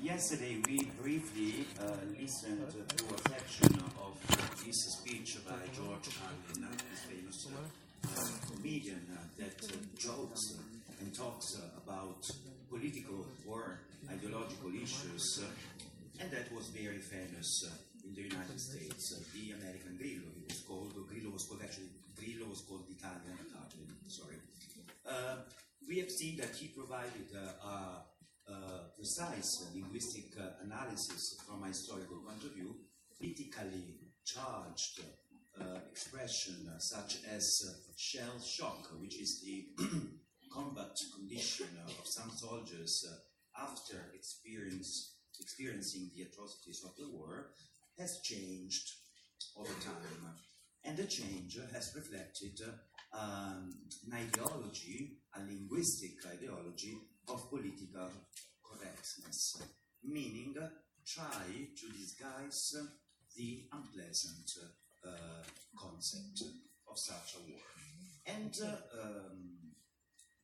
Yesterday we briefly listened to a section of this speech by George Carlin, this famous comedian that jokes and talks about political or ideological issues, and that was very famous in the United States. The American Grillo, it was called. Grillo was called the Italian Carlin. Sorry. We have seen that he provided precise linguistic analysis from a historical point of view, politically charged expression such as shell shock, which is the combat condition of some soldiers after experiencing the atrocities of the war, has changed over time. And the change has reflected an ideology, a linguistic ideology of political correctness, meaning try to disguise the unpleasant concept of such a war. And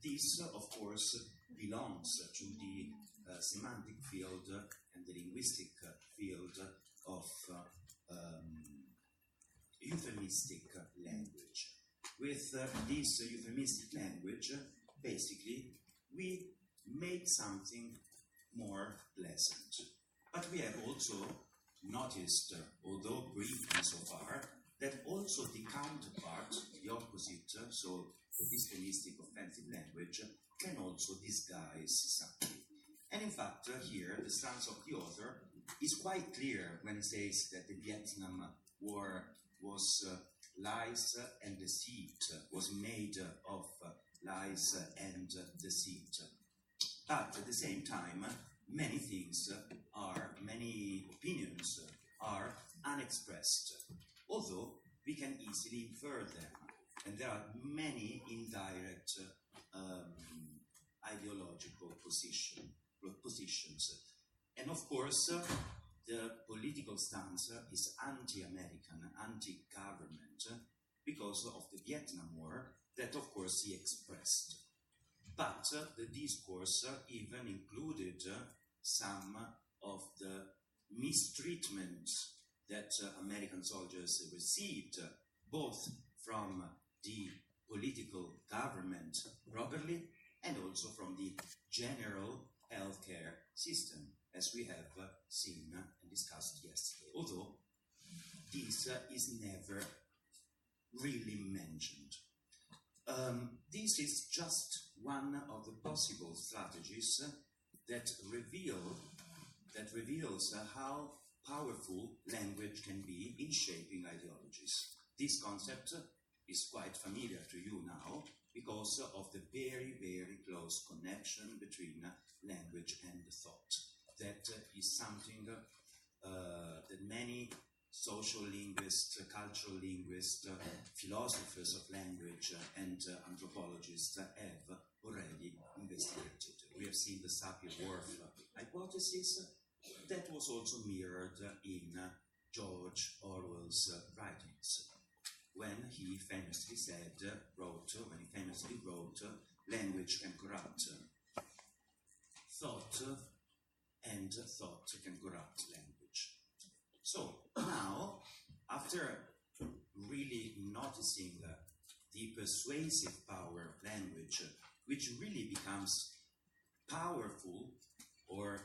this, of course, belongs to the semantic field and the linguistic field of euphemistic language. With this euphemistic language, basically, we make something more pleasant. But we have also noticed, although briefly so far, that also the counterpart, the opposite, so the euphemistic offensive language, can also disguise something. And in fact, here, the stance of the author is quite clear when he says that the Vietnam War was lies and deceit, was made of lies and deceit. But at the same time, many opinions are unexpressed, although we can easily infer them. And there are many indirect ideological positions. And of course, the political stance is anti-American, anti-government, because of the Vietnam War that, of course, he expressed. But the discourse even included some of the mistreatment that American soldiers received, both from the political government properly and also from the general healthcare system, as we have seen and discussed yesterday, although this is never really mentioned. This is just one of the possible strategies that reveals how powerful language can be in shaping ideologies. This concept is quite familiar to you now because of the very, very close connection between language and thought. That is something that many social linguists, cultural linguists, philosophers of language and anthropologists have already investigated. We have seen the Sapir-Whorf hypothesis that was also mirrored in George Orwell's writings, when he famously wrote, language can corrupt thought, and thought can corrupt language. So now, after really noticing the persuasive power of language, which really becomes powerful or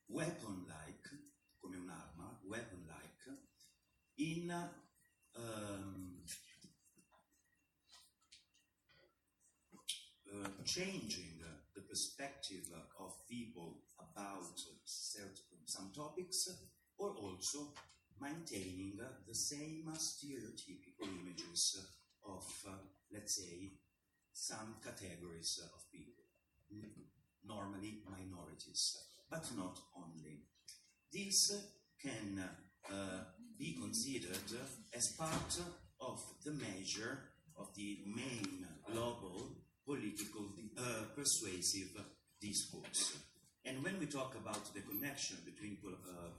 weapon-like, come un'arma, weapon-like, in changing the perspective of people about some topics, or also maintaining the same stereotypical images of, let's say, some categories of people, normally minorities, but not only. This can be considered as part of the measure of the main global political persuasive discourse. And when we talk about the connection between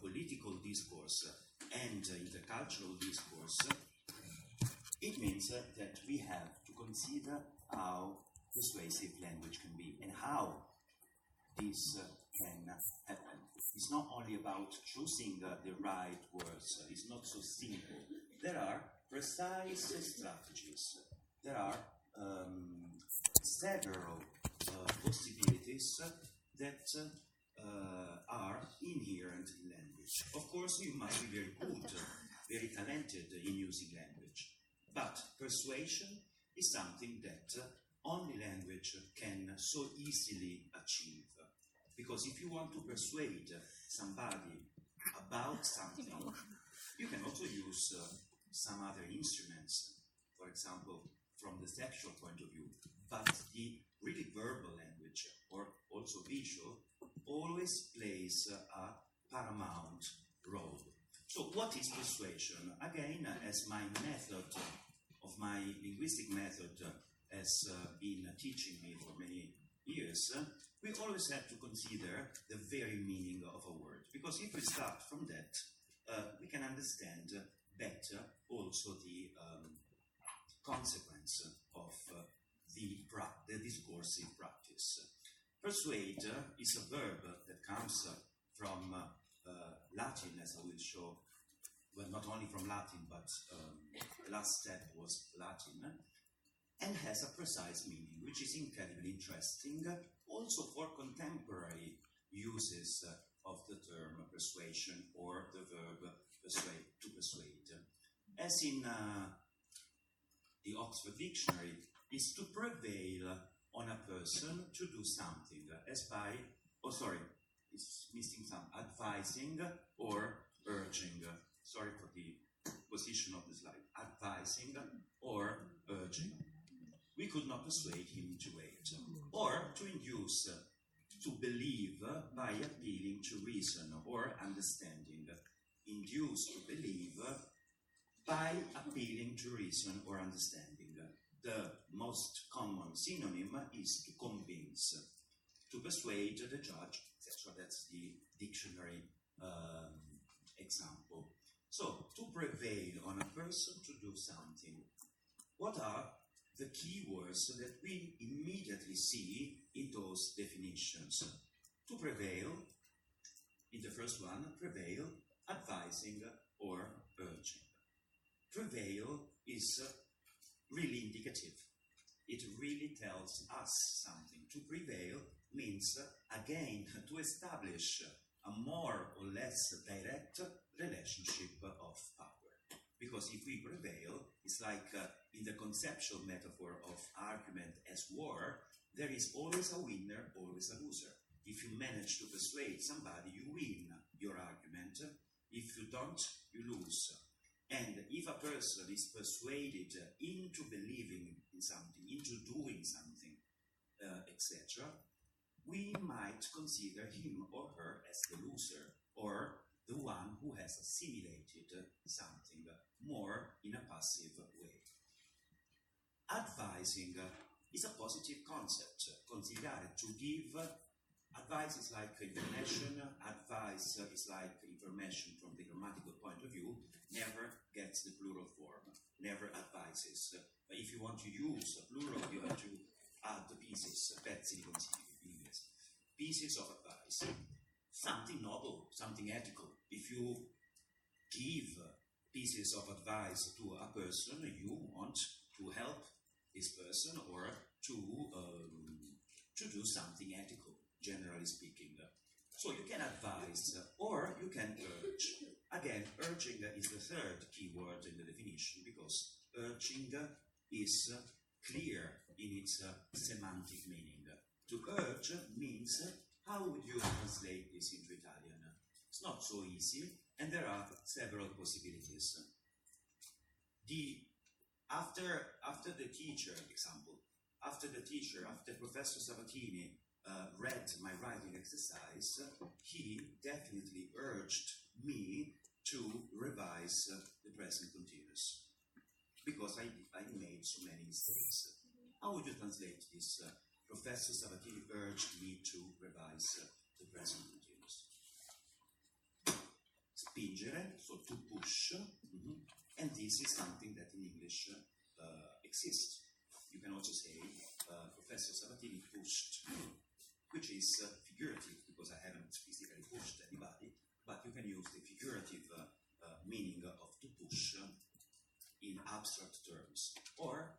political discourse and intercultural discourse, it means that we have to consider how persuasive language can be, and how this can happen. It's not only about choosing the right words, it's not so simple. There are precise strategies. There are several possibilities that are inherent in language. Of course, you must be very good, very talented in using language. But persuasion is something that only language can so easily achieve. Because if you want to persuade somebody about something, you can also use some other instruments, for example, from the sexual point of view. But the really verbal language, or also visual, always plays a paramount role. So what is persuasion? Again, as my method, of my linguistic method has been teaching me for many years, we always have to consider the very meaning of a word. Because if we start from that, we can understand better also the consequence of the discursive practice. Persuade is a verb that comes from Latin, as I will show. Well, not only from Latin, but the last step was Latin, and has a precise meaning, which is incredibly interesting, also for contemporary uses of the term persuasion or the verb persuade, to persuade. As in the Oxford Dictionary, is to prevail on a person to do something, as by, it's missing some, advising or urging. Sorry for the position of the slide. Advising or urging. We could not persuade him to wait. Or to induce to believe by appealing to reason or understanding. Induce to believe by appealing to reason or understanding. The most common synonym is to convince, to persuade the judge, etc. That's the dictionary example. So, to prevail on a person to do something, what are the key words that we immediately see in those definitions? To prevail, in the first one, prevail, advising or urging. Prevail is really indicative. It really tells us something. To prevail means, again, to establish a more or less direct relationship of power. Because if we prevail, it's like in the conceptual metaphor of argument as war, there is always a winner, always a loser. If you manage to persuade somebody, you win your argument. If you don't, you lose. And if a person is persuaded into believing in something, into doing something, etc., we might consider him or her as the loser, or the one who has assimilated something more in a passive way. Advising is a positive concept. Considerare, to give. Advice is like information. Advice is like information from the grammatical point of view. Never gets the plural form. Never advises. But if you want to use a plural, you have to add the pieces, pezzi di consiglio in English. Pieces of advice. Something noble, something ethical. If you give pieces of advice to a person, you want to help this person or to do something ethical, generally speaking. So you can advise or you can urge. Again, urging is the third key word in the definition, because urging is clear in its semantic meaning. To urge means, how would you translate this into Italian? It's not so easy, and there are several possibilities. After the teacher, example, after Professor Sabatini read my writing exercise, he definitely urged me to revise the present continuous, because I made so many mistakes. How would you translate this? Professor Sabatini urged me to revise the present continuous. Spingere, so to push, and this is something that in English exists. You can also say Professor which is figurative, because I haven't physically pushed anybody, but you can use the figurative meaning of to push in abstract terms. Or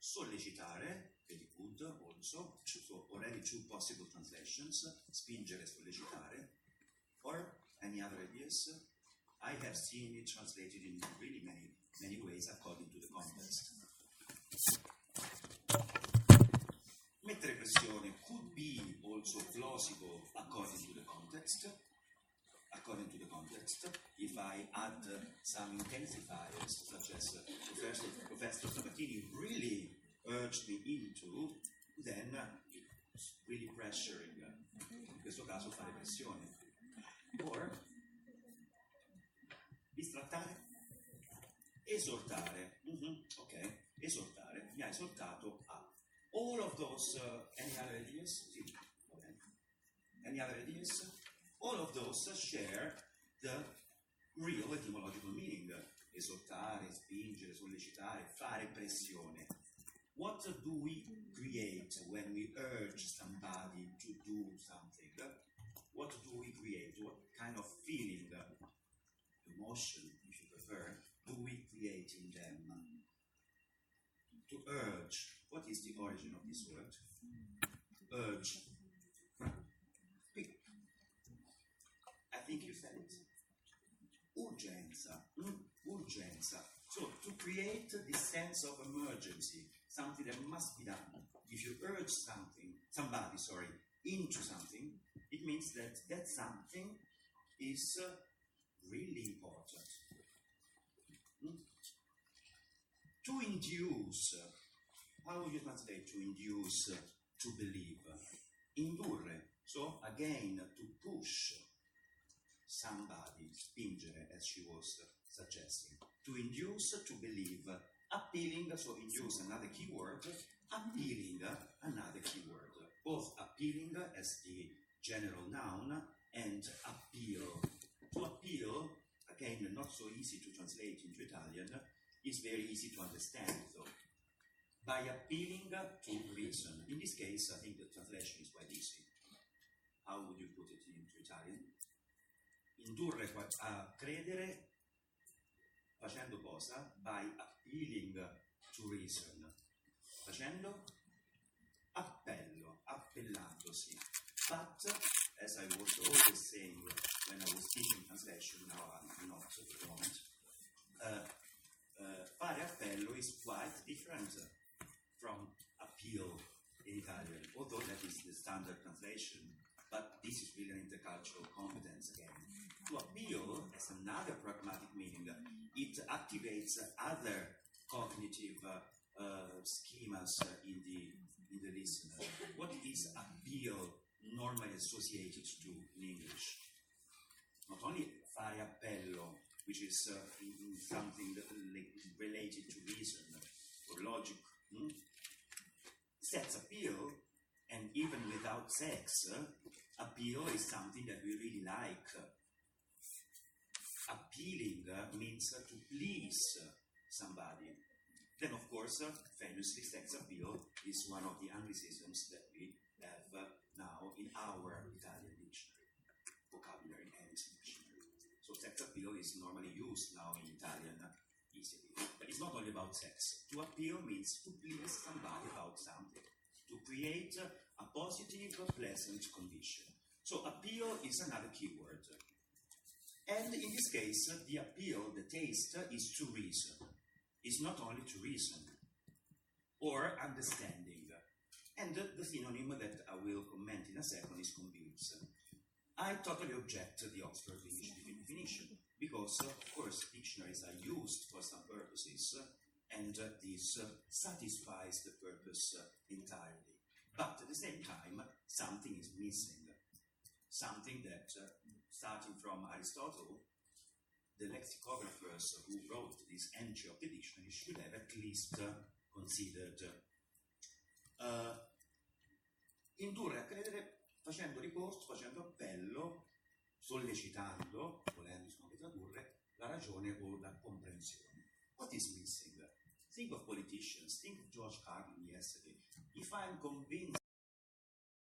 sollecitare, very good also, so already two possible translations, spingere, sollecitare, or any other ideas. I have seen it translated in really many ways according to the context. Mettere pressione could be also plausible according to the context. According to the context, if I add some intensifiers, such as Professor Sabatini really urged me into, then it's really pressuring, in questo caso fare pressione. Or distrattare, esortare, ok, esortare, mi ha esortato a. All of those, any other ideas? Any other ideas? All of those share the real etymological meaning. Esortare, spingere, sollecitare, fare pressione. What do we create when we urge somebody to do something? What do we create? What kind of feeling, emotion, if you prefer, do we create in them? To urge. What is the origin of this word? Urge. I think you said it. Urgenza. Urgenza. So to create this sense of emergency, something that must be done. If you urge somebody, into something, it means that that something is really important. To induce. How would you translate to induce to believe? Indurre. So again, to push somebody, spingere, as she was suggesting. To induce to believe. Appealing, so induce, another keyword. Appealing, another keyword. Both appealing as the general noun and appeal. To appeal, again, not so easy to translate into Italian, is very easy to understand, though. By appealing to reason. In this case, I think the translation is quite easy. How would you put it into Italian? Indurre a credere facendo cosa? By appealing to reason. Facendo appello, appellandosi. But, as I was always saying when I was teaching translation, now I'm not at the moment, fare appello is quite different from appeal in Italian, although that is the standard translation, but this is really an intercultural competence again. To appeal has another pragmatic meaning. It activates other cognitive schemas in the listener. What is appeal normally associated to in English? Not only fare appello, which is something that related to reason or logic. Sex appeal, and even without sex, appeal is something that we really like. Appealing means to please somebody. Then, of course, famously, sex appeal is one of the anglicisms that we have now in our Italian dictionary, vocabulary and dictionary. So sex appeal is normally used now in Italian easily. But it's not only about sex. To appeal means to please somebody about something, to create a positive, pleasant condition. So appeal is another keyword. And in this case, the appeal, the taste, is to reason. It's not only to reason or understanding. And the synonym that I will comment in a second is convince. I totally object to the Oxford English definition because, of course, dictionaries are used for some purposes and this satisfies the purpose entirely. But at the same time, something is missing. Something that, starting from Aristotle, the lexicographers who wrote this entry of the dictionary should have at least considered. Indurre a credere facendo ricorso, facendo appello, sollecitando, volendo tradurre, la ragione o la comprensione. What is missing? Think of politicians, think of George Carlin yesterday. If I'm convinced